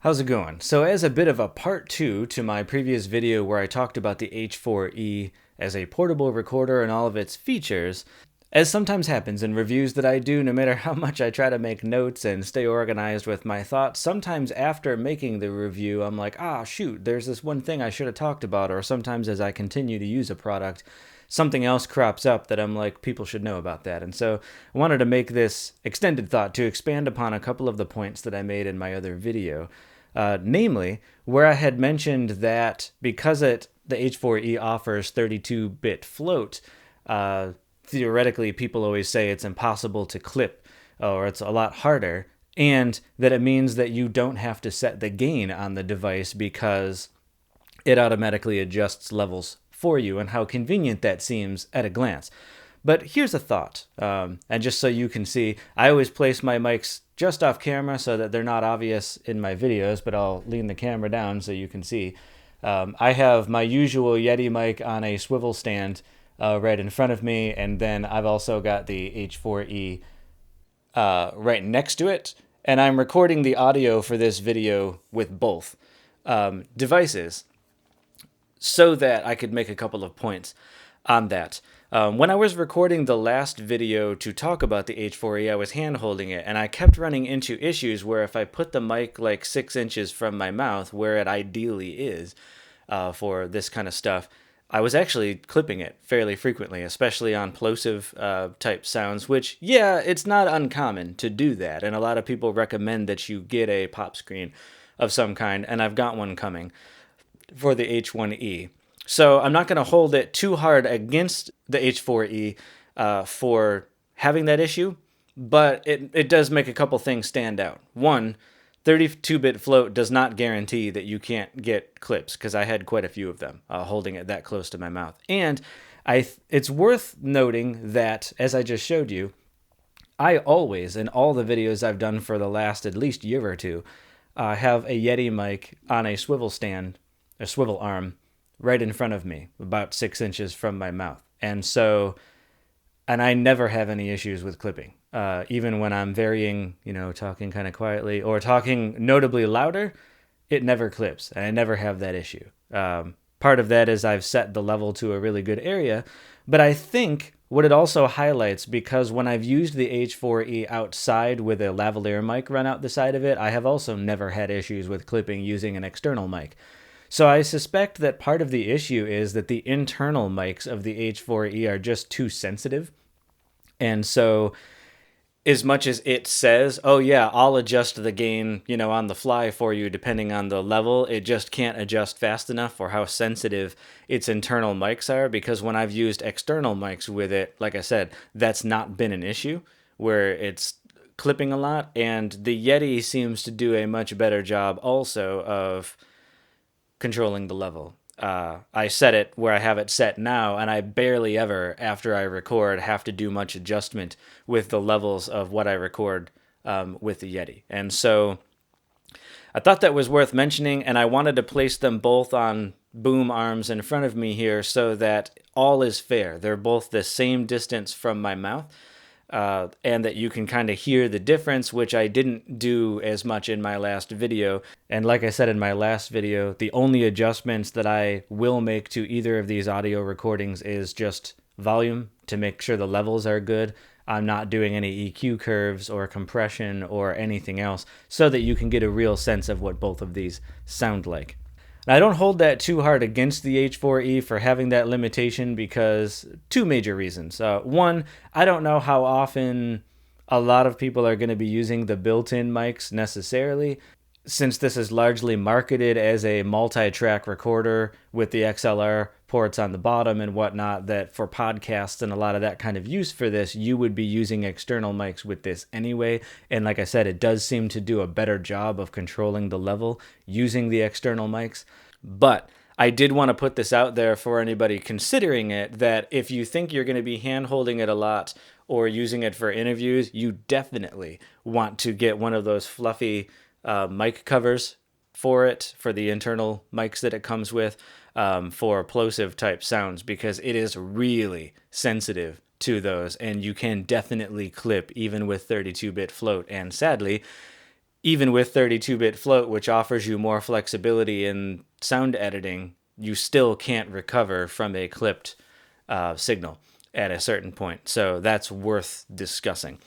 How's it going? So as a bit of a part two to my previous video where I talked about the H4e as a portable recorder and all of its features, as sometimes happens in reviews that I do, no matter how much I try to make notes and stay organized with my thoughts, sometimes after making the review, I'm like, shoot, there's this one thing I should have talked about, or sometimes as I continue to use a product, something else crops up that I'm like, people should know about that. And so I wanted to make this extended thought to expand upon a couple of the points that I made in my other video. Namely, where I had mentioned that because the H4e offers 32-bit float, theoretically people always say it's impossible to clip, or it's a lot harder, and that it means that you don't have to set the gain on the device because it automatically adjusts levels for you, and how convenient that seems at a glance. But here's a thought, and just so you can see, I always place my mics just off camera so that they're not obvious in my videos, but I'll lean the camera down so you can see. I have my usual Yeti mic on a swivel stand right in front of me, and then I've also got the H4e right next to it, and I'm recording the audio for this video with both devices so that I could make a couple of points on that. When I was recording the last video to talk about the H4e, I was hand holding it, and I kept running into issues where if I put the mic like 6 inches from my mouth, where it ideally is for this kind of stuff, I was actually clipping it fairly frequently, especially on plosive type sounds, which, yeah, it's not uncommon to do that, and a lot of people recommend that you get a pop screen of some kind, and I've got one coming for the H1e. So I'm not going to hold it too hard against the H4e for having that issue, but it does make a couple things stand out. One, 32-bit float does not guarantee that you can't get clips, because I had quite a few of them holding it that close to my mouth. And it's worth noting that, as I just showed you, I always, in all the videos I've done for the last at least year or two, have a Yeti mic on a swivel stand, a swivel arm, right in front of me, about 6 inches from my mouth. And I never have any issues with clipping. Even when I'm varying, talking kind of quietly or talking notably louder, it never clips, and I never have that issue. Part of that is I've set the level to a really good area, but I think what it also highlights, because when I've used the H4e outside with a lavalier mic run out the side of it, I have also never had issues with clipping using an external mic. So I suspect that part of the issue is that the internal mics of the H4e are just too sensitive. And so as much as it says, oh yeah, I'll adjust the gain, on the fly for you depending on the level, it just can't adjust fast enough for how sensitive its internal mics are, because when I've used external mics with it, like I said, that's not been an issue where it's clipping a lot. And the Yeti seems to do a much better job also of controlling the level. I set it where I have it set now, and I barely ever, after I record, have to do much adjustment with the levels of what I record with the Yeti. And so I thought that was worth mentioning, and I wanted to place them both on boom arms in front of me here so that all is fair. They're both the same distance from my mouth. And that you can kind of hear the difference, which I didn't do as much in my last video. And like I said in my last video, the only adjustments that I will make to either of these audio recordings is just volume to make sure the levels are good. I'm not doing any EQ curves or compression or anything else, so that you can get a real sense of what both of these sound like. And I don't hold that too hard against the H4e for having that limitation, because two major reasons. One, I don't know how often a lot of people are going to be using the built-in mics necessarily, since this is largely marketed as a multi-track recorder with the XLR ports on the bottom and whatnot, that for podcasts and a lot of that kind of use for this, you would be using external mics with this anyway. And like I said, it does seem to do a better job of controlling the level using the external mics. But I did want to put this out there for anybody considering it, that if you think you're going to be hand-holding it a lot or using it for interviews, you definitely want to get one of those fluffy mic covers for it, for the internal mics that it comes with, for plosive type sounds, because it is really sensitive to those, and you can definitely clip even with 32-bit float. And sadly, even with 32-bit float, which offers you more flexibility in sound editing, you still can't recover from a clipped signal at a certain point. So that's worth discussing.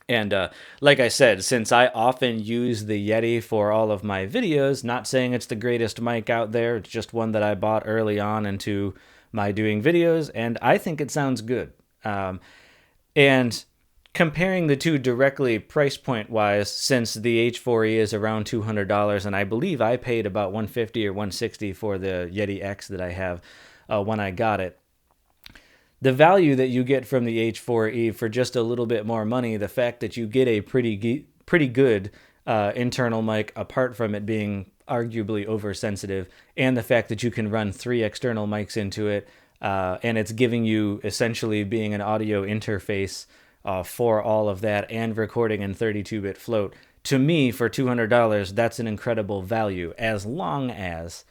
And like I said, since I often use the Yeti for all of my videos, not saying it's the greatest mic out there, it's just one that I bought early on into my doing videos, and I think it sounds good. And comparing the two directly price point wise, since the H4e is around $200, and I believe I paid about $150 or $160 for the Yeti X that I have when I got it, the value that you get from the H4e for just a little bit more money, the fact that you get a pretty good internal mic, apart from it being arguably oversensitive, and the fact that you can run 3 external mics into it, and it's giving you essentially being an audio interface for all of that and recording in 32-bit float. To me, for $200, that's an incredible value, as long as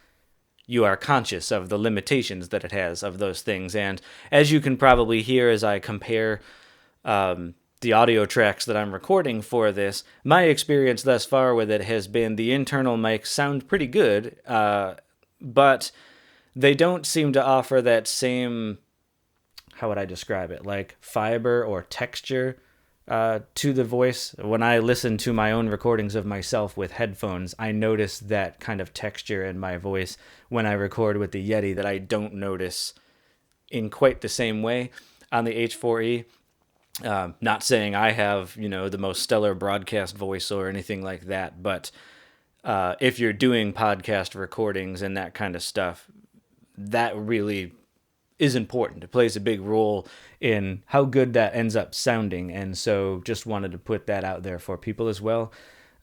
you are conscious of the limitations that it has of those things. And as you can probably hear as I compare the audio tracks that I'm recording for this, my experience thus far with it has been the internal mics sound pretty good, but they don't seem to offer that same, how would I describe it, like fiber or texture to the voice. When I listen to my own recordings of myself with headphones, I notice that kind of texture in my voice when I record with the Yeti that I don't notice in quite the same way on the H4e. Not saying I have, the most stellar broadcast voice or anything like that, but if you're doing podcast recordings and that kind of stuff, that really is important. It plays a big role in how good that ends up sounding, and so just wanted to put that out there for people as well.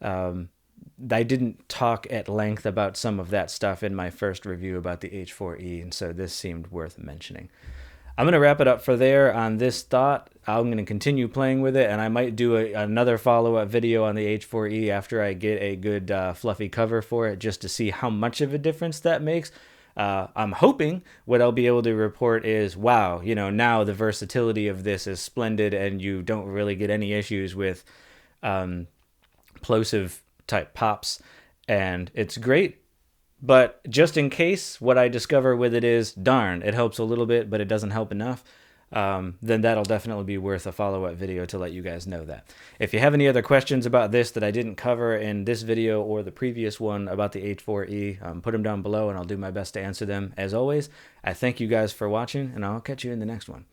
I didn't talk at length about some of that stuff in my first review about the H4e, and so this seemed worth mentioning. I'm going to wrap it up for there on this thought. I'm going to continue playing with it, and I might do another follow-up video on the H4e after I get a good fluffy cover for it, just to see how much of a difference that makes. I'm hoping what I'll be able to report is, wow, now the versatility of this is splendid, and you don't really get any issues with plosive type pops, and it's great. But just in case what I discover with it is, darn, it helps a little bit, but it doesn't help enough, then that'll definitely be worth a follow-up video to let you guys know that. If you have any other questions about this that I didn't cover in this video or the previous one about the H4e, put them down below and I'll do my best to answer them. As always, I thank you guys for watching, and I'll catch you in the next one.